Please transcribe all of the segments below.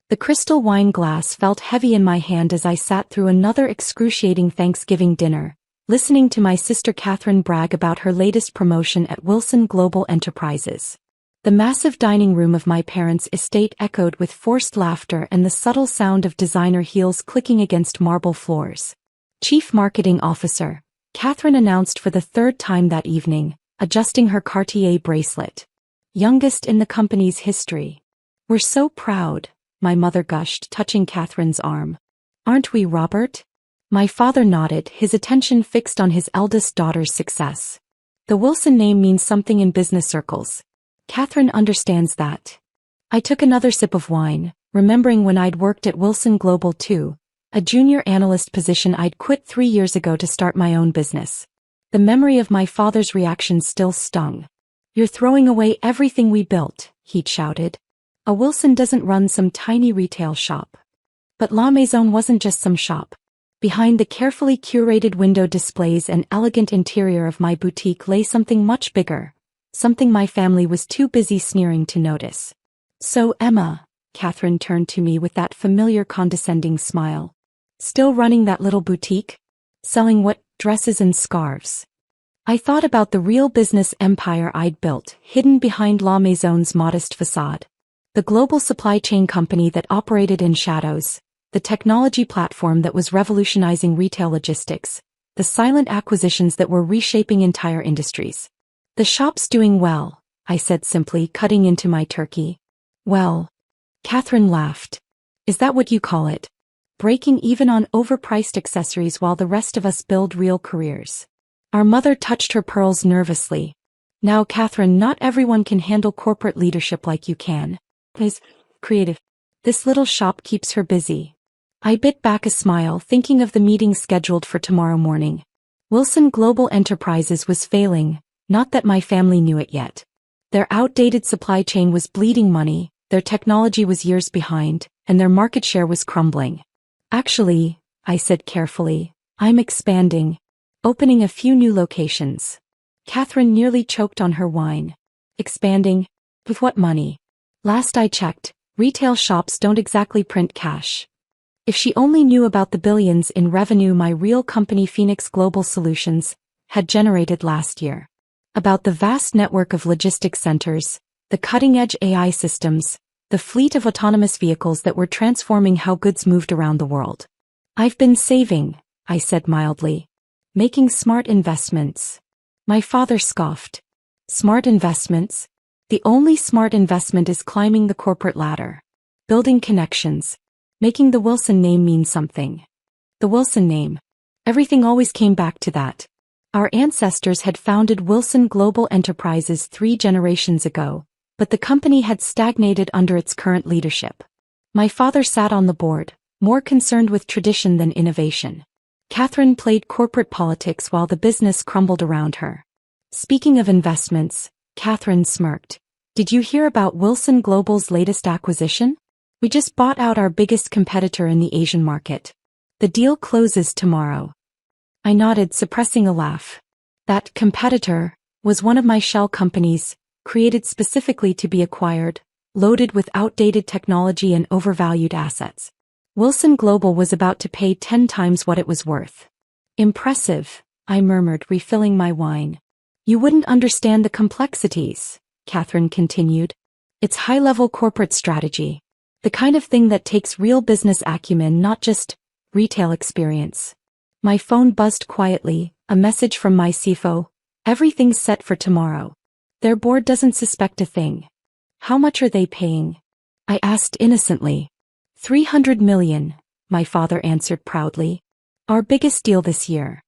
The crystal wine glass felt heavy in my hand as I sat through another excruciating Thanksgiving dinner, listening to my sister Katherine brag about her latest promotion at Wilson Global Enterprises. The massive dining room of my parents' estate echoed with forced laughter and the subtle sound of designer heels clicking against marble floors. Chief Marketing Officer, Katherine announced for the third time that evening, adjusting her Cartier bracelet. Youngest in the company's history. We're so proud, my mother gushed, touching Katherine's arm. Aren't we, Robert? My father nodded, his attention fixed on his eldest daughter's success. The Wilson name means something in business circles. Katherine understands that. I took another sip of wine, remembering when I'd worked at Wilson Global too, a junior analyst position I'd quit 3 years ago to start my own business. The memory of my father's reaction still stung. You're throwing away everything we built, he'd shouted. A Wilson doesn't run some tiny retail shop. But La Maison wasn't just some shop. Behind the carefully curated window displays and elegant interior of my boutique lay something much bigger, something my family was too busy sneering to notice. So Emma, Katherine turned to me with that familiar condescending smile. Still running that little boutique? Selling what, dresses and scarves? I thought about the real business empire I'd built, hidden behind La Maison's modest facade. The global supply chain company that operated in shadows, the technology platform that was revolutionizing retail logistics, the silent acquisitions that were reshaping entire industries. The shop's doing well, I said simply, cutting into my turkey. Well, Katherine laughed. Is that what you call it? Breaking even on overpriced accessories while the rest of us build real careers. Our mother touched her pearls nervously. Now, Katherine, not everyone can handle corporate leadership like you can. Is creative. This little shop keeps her busy. I bit back a smile, thinking of the meeting scheduled for tomorrow morning. Wilson Global Enterprises was failing, not that my family knew it yet. Their outdated supply chain was bleeding money, their technology was years behind, and their market share was crumbling. Actually, I said carefully, I'm expanding. Opening a few new locations. Katherine nearly choked on her wine. Expanding? With what money? Last I checked, retail shops don't exactly print cash. If she only knew about the billions in revenue my real company Phoenix Global Solutions had generated last year. About the vast network of logistics centers, the cutting-edge AI systems, the fleet of autonomous vehicles that were transforming how goods moved around the world. I've been saving, I said mildly. Making smart investments. My father scoffed. Smart investments? The only smart investment is climbing the corporate ladder. Building connections. Making the Wilson name mean something. The Wilson name. Everything always came back to that. Our ancestors had founded Wilson Global Enterprises 3 generations ago, but the company had stagnated under its current leadership. My father sat on the board, more concerned with tradition than innovation. Katherine played corporate politics while the business crumbled around her. Speaking of investments, Katherine smirked. Did you hear about Wilson Global's latest acquisition? We just bought out our biggest competitor in the Asian market. The deal closes tomorrow. I nodded, suppressing a laugh. That competitor was one of my shell companies, created specifically to be acquired, loaded with outdated technology and overvalued assets. Wilson Global was about to pay 10 times what it was worth. Impressive, I murmured, refilling my wine. You wouldn't understand the complexities, Katherine continued. It's high-level corporate strategy. The kind of thing that takes real business acumen, not just retail experience. My phone buzzed quietly, a message from my CFO. Everything's set for tomorrow. Their board doesn't suspect a thing. How much are they paying? I asked innocently. 300 million, my father answered proudly. Our biggest deal this year.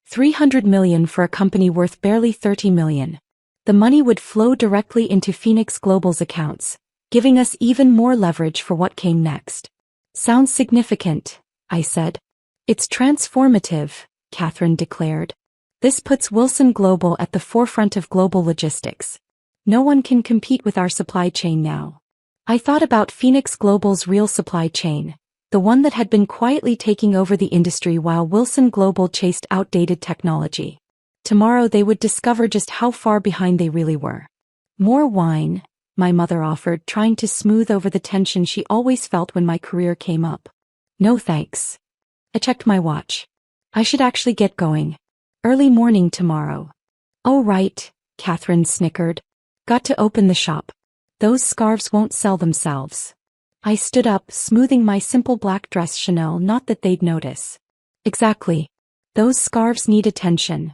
300 million for a company worth barely 30 million. The money would flow directly into Phoenix Global's accounts, giving us even more leverage for what came next. Sounds significant, I said. It's transformative, Katherine declared. This puts Wilson Global at the forefront of global logistics. No one can compete with our supply chain now. I thought about Phoenix Global's real supply chain, the one that had been quietly taking over the industry while Wilson Global chased outdated technology. Tomorrow they would discover just how far behind they really were. More wine, my mother offered, trying to smooth over the tension she always felt when my career came up. No thanks. I checked my watch. I should actually get going. Early morning tomorrow. Oh right, Katherine snickered. Got to open the shop. Those scarves won't sell themselves. I stood up, smoothing my simple black dress Chanel, not that they'd notice. Exactly. Those scarves need attention.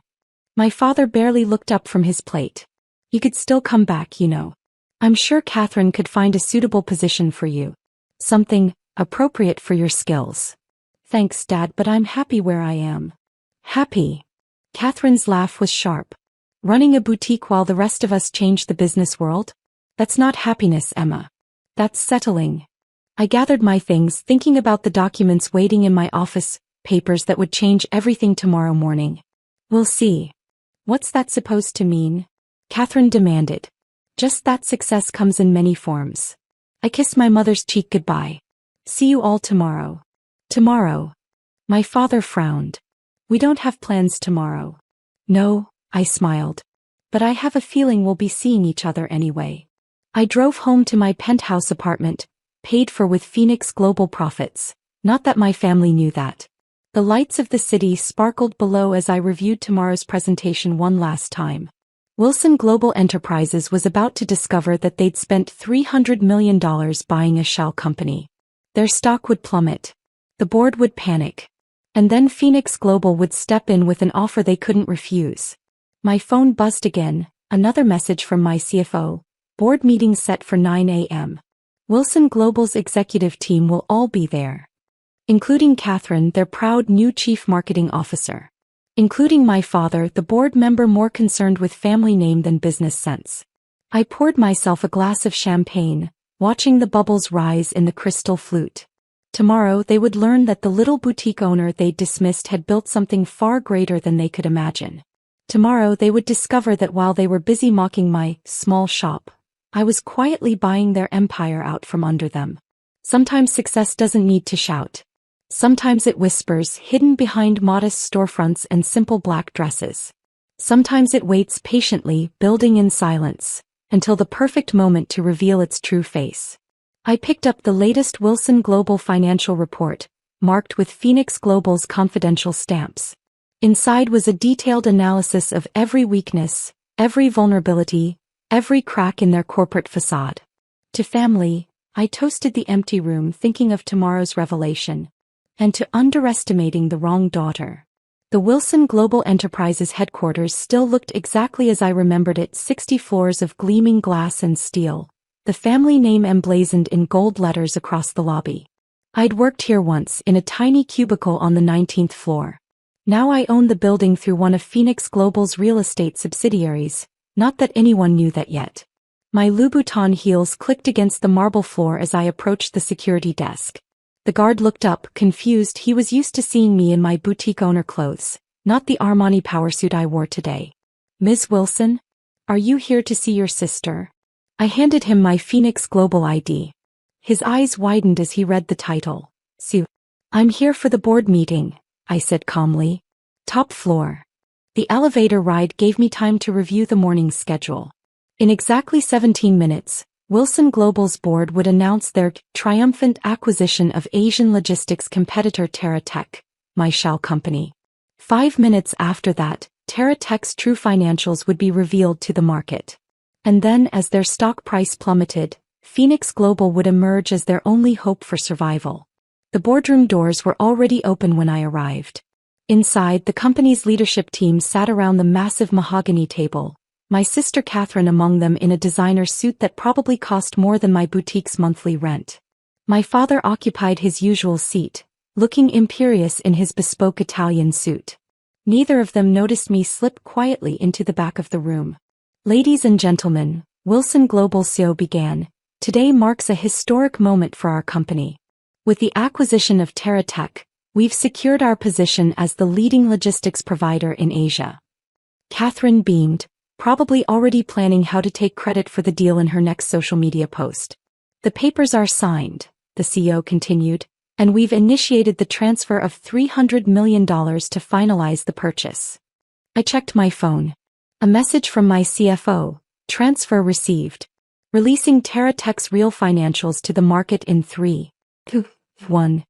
My father barely looked up from his plate. You could still come back, you know. I'm sure Katherine could find a suitable position for you. Something appropriate for your skills. Thanks, Dad, but I'm happy where I am. Happy? Katherine's laugh was sharp. Running a boutique while the rest of us change the business world? That's not happiness, Emma. That's settling. I gathered my things, thinking about the documents waiting in my office, papers that would change everything tomorrow morning. We'll see. What's that supposed to mean? Katherine demanded. Just that success comes in many forms. I kissed my mother's cheek goodbye. See you all tomorrow. Tomorrow. My father frowned. We don't have plans tomorrow. No, I smiled. But I have a feeling we'll be seeing each other anyway. I drove home to my penthouse apartment, paid for with Phoenix Global profits. Not that my family knew that. The lights of the city sparkled below as I reviewed tomorrow's presentation one last time. Wilson Global Enterprises was about to discover that they'd spent $300 million buying a shell company. Their stock would plummet. The board would panic. And then Phoenix Global would step in with an offer they couldn't refuse. My phone buzzed again, another message from my CFO. Board meeting set for 9 a.m. Wilson Global's executive team will all be there. Including Katherine, their proud new chief marketing officer. Including my father, the board member more concerned with family name than business sense. I poured myself a glass of champagne, watching the bubbles rise in the crystal flute. Tomorrow they would learn that the little boutique owner they'd dismissed had built something far greater than they could imagine. Tomorrow they would discover that while they were busy mocking my small shop, I was quietly buying their empire out from under them. Sometimes success doesn't need to shout. Sometimes it whispers, hidden behind modest storefronts and simple black dresses. Sometimes it waits patiently, building in silence, until the perfect moment to reveal its true face. I picked up the latest Wilson Global financial report, marked with Phoenix Global's confidential stamps. Inside was a detailed analysis of every weakness, every vulnerability, every crack in their corporate facade. To family, I toasted the empty room, thinking of tomorrow's revelation. And to underestimating the wrong daughter. The Wilson Global Enterprises headquarters still looked exactly as I remembered it, 60 floors of gleaming glass and steel, the family name emblazoned in gold letters across the lobby. I'd worked here once in a tiny cubicle on the 19th floor. Now I own the building through one of Phoenix Global's real estate subsidiaries, not that anyone knew that yet. My Louboutin heels clicked against the marble floor as I approached the security desk. The guard looked up, confused. He was used to seeing me in my boutique owner clothes, not the Armani powersuit I wore today. Ms. Wilson? Are you here to see your sister? I handed him my Phoenix Global ID. His eyes widened as he read the title. Sue. I'm here for the board meeting, I said calmly. Top floor. The elevator ride gave me time to review the morning's schedule. In exactly 17 minutes, Wilson Global's board would announce their triumphant acquisition of Asian logistics competitor Terra Tech, my shell company. 5 minutes after that, Terra Tech's true financials would be revealed to the market. And then, as their stock price plummeted, Phoenix Global would emerge as their only hope for survival. The boardroom doors were already open when I arrived. Inside, the company's leadership team sat around the massive mahogany table, my sister Katherine among them in a designer suit that probably cost more than my boutique's monthly rent. My father occupied his usual seat, looking imperious in his bespoke Italian suit. Neither of them noticed me slip quietly into the back of the room. Ladies and gentlemen, Wilson Global CEO began. Today marks a historic moment for our company. With the acquisition of Terra Tech, we've secured our position as the leading logistics provider in Asia. Katherine beamed, probably already planning how to take credit for the deal in her next social media post. The papers are signed, the CEO continued, and we've initiated the transfer of $300 million to finalize the purchase. I checked my phone. A message from my CFO, transfer received. Releasing TerraTech's real financials to the market in 3, 2, 1.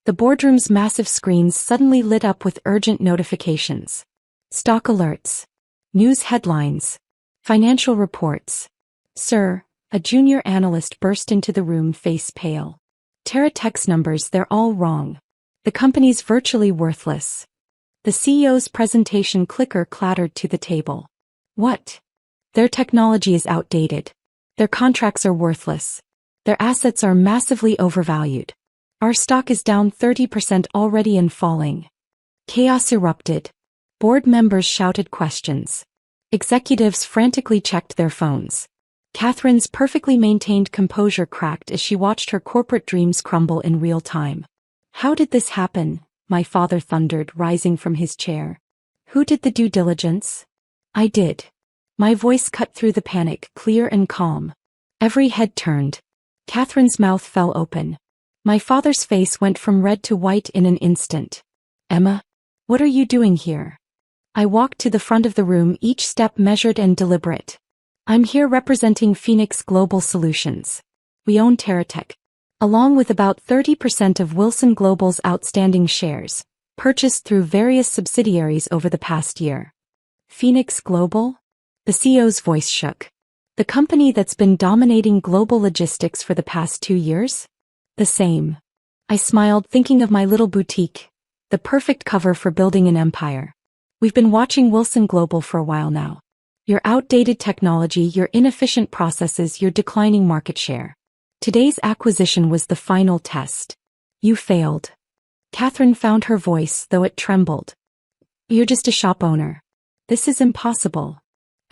The boardroom's massive screens suddenly lit up with urgent notifications. Stock alerts. News headlines. Financial reports. Sir, a junior analyst burst into the room, face pale. TerraTech's numbers, they're all wrong. The company's virtually worthless. The CEO's presentation clicker clattered to the table. What? Their technology is outdated. Their contracts are worthless. Their assets are massively overvalued. Our stock is down 30% already and falling. Chaos erupted. Board members shouted questions. Executives frantically checked their phones. Katherine's perfectly maintained composure cracked as she watched her corporate dreams crumble in real time. How did this happen? My father thundered, rising from his chair. Who did the due diligence? I did. My voice cut through the panic, clear and calm. Every head turned. Katherine's mouth fell open. My father's face went from red to white in an instant. Emma, what are you doing here? I walked to the front of the room, each step measured and deliberate. I'm here representing Phoenix Global Solutions. We own TerraTech, along with about 30% of Wilson Global's outstanding shares, purchased through various subsidiaries over the past year. Phoenix Global? The CEO's voice shook. The company that's been dominating global logistics for the past 2 years? The same. I smiled, thinking of my little boutique, the perfect cover for building an empire. We've been watching Wilson Global for a while now. Your outdated technology, your inefficient processes, your declining market share. Today's acquisition was the final test. You failed. Katherine found her voice, though it trembled. You're just a shop owner. This is impossible.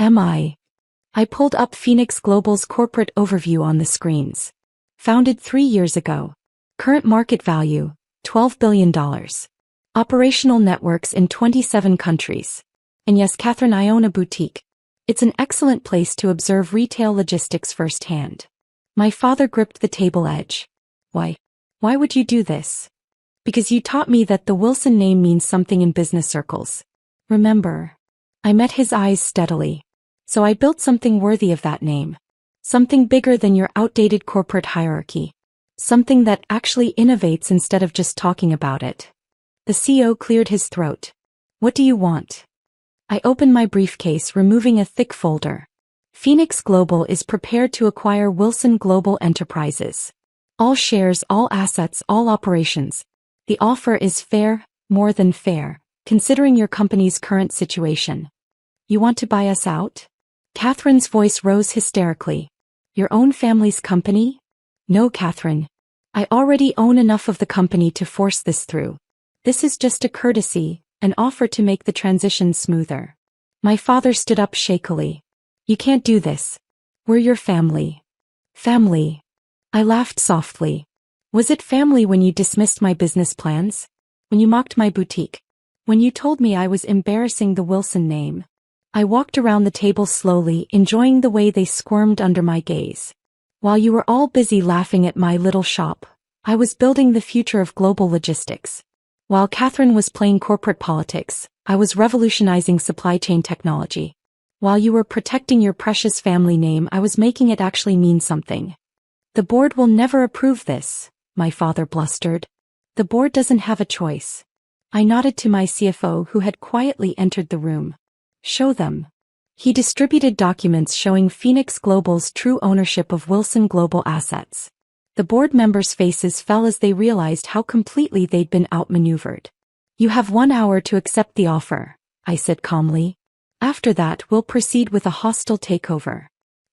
Am I? I pulled up Phoenix Global's corporate overview on the screens. Founded 3 years ago. Current market value, $12 billion. Operational networks in 27 countries. And yes, Katherine, I own a boutique. It's an excellent place to observe retail logistics firsthand. My father gripped the table edge. Why? Why would you do this? Because you taught me that the Wilson name means something in business circles. Remember? I met his eyes steadily. So I built something worthy of that name. Something bigger than your outdated corporate hierarchy. Something that actually innovates instead of just talking about it. The CEO cleared his throat. What do you want? I opened my briefcase, removing a thick folder. Phoenix Global is prepared to acquire Wilson Global Enterprises. All shares, all assets, all operations. The offer is fair, more than fair, considering your company's current situation. You want to buy us out? Katherine's voice rose hysterically. Your own family's company? No, Katherine. I already own enough of the company to force this through. This is just a courtesy, an offer to make the transition smoother. My father stood up shakily. You can't do this. We're your family. Family. I laughed softly. Was it family when you dismissed my business plans? When you mocked my boutique? When you told me I was embarrassing the Wilson name? I walked around the table slowly, enjoying the way they squirmed under my gaze. While you were all busy laughing at my little shop, I was building the future of global logistics. While Katherine was playing corporate politics, I was revolutionizing supply chain technology. While you were protecting your precious family name, I was making it actually mean something. The board will never approve this, my father blustered. The board doesn't have a choice. I nodded to my CFO, who had quietly entered the room. Show them. He distributed documents showing Phoenix Global's true ownership of Wilson Global assets. The board members' faces fell as they realized how completely they'd been outmaneuvered. You have 1 hour to accept the offer, I said calmly. After that, we'll proceed with a hostile takeover.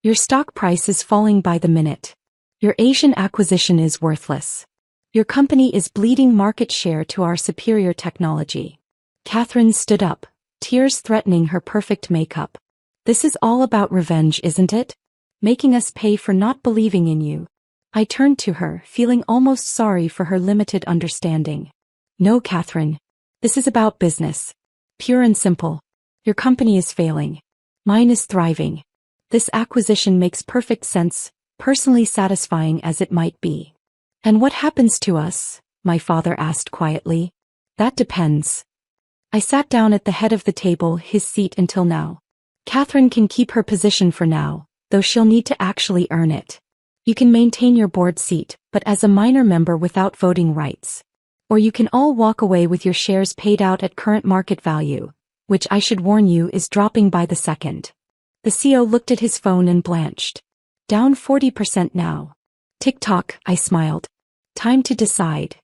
Your stock price is falling by the minute. Your Asian acquisition is worthless. Your company is bleeding market share to our superior technology. Katherine stood up, tears threatening her perfect makeup. This is all about revenge, isn't it? Making us pay for not believing in you. I turned to her, feeling almost sorry for her limited understanding. No, Katherine. This is about business. Pure and simple. Your company is failing. Mine is thriving. This acquisition makes perfect sense, personally satisfying as it might be. And what happens to us? My father asked quietly. That depends. I sat down at the head of the table, his seat until now. Katherine can keep her position for now, though she'll need to actually earn it. You can maintain your board seat, but as a minor member without voting rights. Or you can all walk away with your shares paid out at current market value, which I should warn you is dropping by the second. The CEO looked at his phone and blanched. Down 40% now. Tick-tock, I smiled. Time to decide.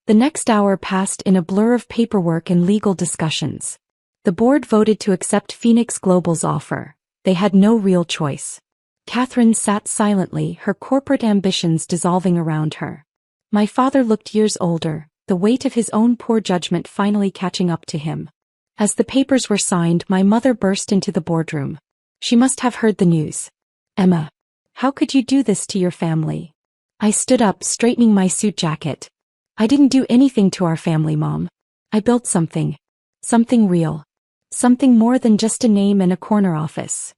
The next hour passed in a blur of paperwork and legal discussions. The board voted to accept Phoenix Global's offer. They had no real choice. Katherine sat silently, her corporate ambitions dissolving around her. My father looked years older, the weight of his own poor judgment finally catching up to him. As the papers were signed, my mother burst into the boardroom. She must have heard the news. Emma, how could you do this to your family? I stood up, straightening my suit jacket. I didn't do anything to our family, Mom. I built something. Something real. Something more than just a name and a corner office.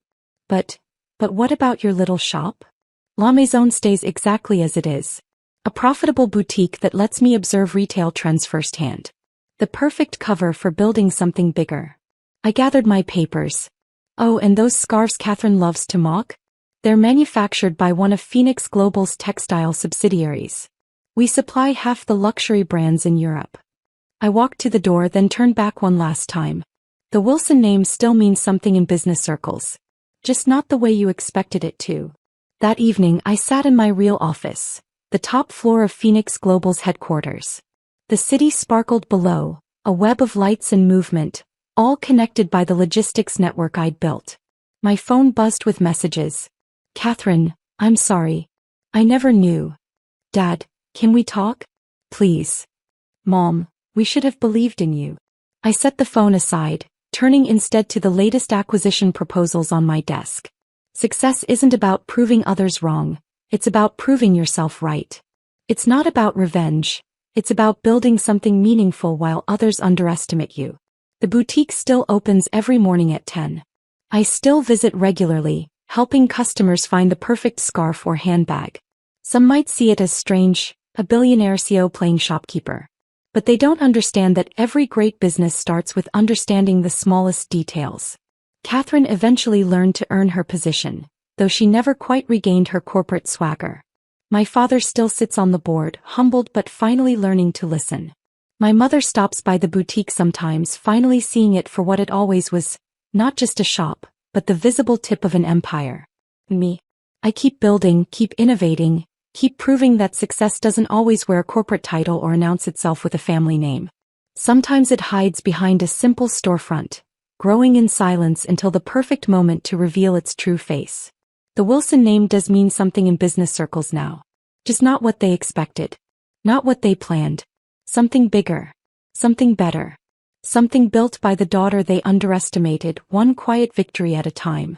But what about your little shop? La Maison stays exactly as it is. A profitable boutique that lets me observe retail trends firsthand. The perfect cover for building something bigger. I gathered my papers. Oh, and those scarves Katherine loves to mock? They're manufactured by one of Phoenix Global's textile subsidiaries. We supply half the luxury brands in Europe. I walked to the door, then turned back one last time. The Wilson name still means something in business circles. Just not the way you expected it to. That evening I sat in my real office, the top floor of Phoenix Global's headquarters. The city sparkled below, a web of lights and movement, all connected by the logistics network I'd built. My phone buzzed with messages. Katherine, I'm sorry. I never knew. Dad, can we talk? Please. Mom, we should have believed in you. I set the phone aside, turning instead to the latest acquisition proposals on my desk. Success isn't about proving others wrong, it's about proving yourself right. It's not about revenge, it's about building something meaningful while others underestimate you. The boutique still opens every morning at 10. I still visit regularly, helping customers find the perfect scarf or handbag. Some might see it as strange, a billionaire CEO playing shopkeeper. But they don't understand that every great business starts with understanding the smallest details. Katherine eventually learned to earn her position, though she never quite regained her corporate swagger. My father still sits on the board, humbled but finally learning to listen. My mother stops by the boutique sometimes, finally seeing it for what it always was, not just a shop, but the visible tip of an empire. Me. I keep building, keep innovating, keep proving that success doesn't always wear a corporate title or announce itself with a family name. Sometimes it hides behind a simple storefront, growing in silence until the perfect moment to reveal its true face. The Wilson name does mean something in business circles now. Just not what they expected. Not what they planned. Something bigger. Something better. Something built by the daughter they underestimated, one quiet victory at a time.